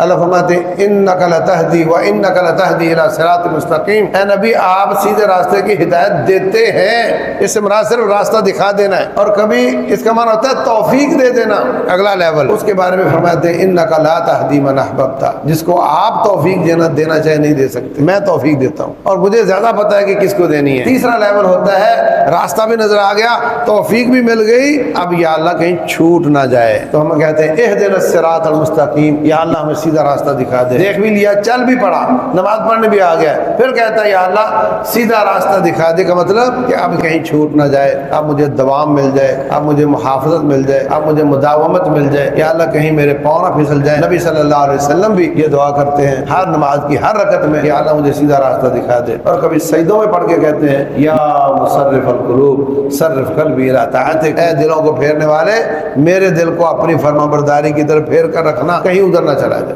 اللہ فرماتے ہیں انک لتہدی وانک لتہدی الی صراط مستقیم، اے نبی آپ سیدھے راستے کی ہدایت دیتے ہیں، اس سے مراد صرف راستہ دکھا دینا ہے، اور کبھی اس کا معنی ہوتا ہے توفیق دے دینا، اگلا لیول۔ اس کے بارے میں فرماتے ہیں انک لا تہدی من احببت، جس کو آپ توفیق دینا چاہے نہیں دے سکتے، میں توفیق دیتا ہوں اور مجھے زیادہ پتہ ہے کہ کس کو دینی ہے۔ تیسرا لیول ہوتا ہے راستہ بھی نظر آ گیا، توفیق بھی مل گئی، اب یا اللہ کہیں چھوٹ نہ جائے، تو ہم کہتے ہیں اہدنا الصراط المستقیم، یا اللہ ہمیں سیدھا راستہ دکھا دے۔ دیکھ بھی لیا، چل بھی پڑا، نماز پڑھنے بھی آ گیا، پھر کہتا ہے یا اللہ سیدھا راستہ دکھا دے، کا مطلب کہ اب کہیں چھوٹ نہ جائے، اب مجھے دوام مل جائے، اب مجھے محافظت مل جائے، اب مجھے مداومت مل جائے، یا اللہ کہیں میرے پاؤں نہ پھسل جائے۔ نبی صلی اللہ علیہ وسلم بھی یہ دعا کرتے ہیں ہر نماز کی ہر رکعت میں، یا اللہ مجھے سیدھا راستہ دکھا دے، اور کبھی سجدوں میں پڑھ کے کہتے ہیں یا مصرف القلوب صرف قلبی الی طاعتک، اے دلوں کو پھیرنے والے میرے دل کو اپنی فرما برداری کی طرف پھیر کر رکھنا، کہیں ادھر نہ چلا جائے۔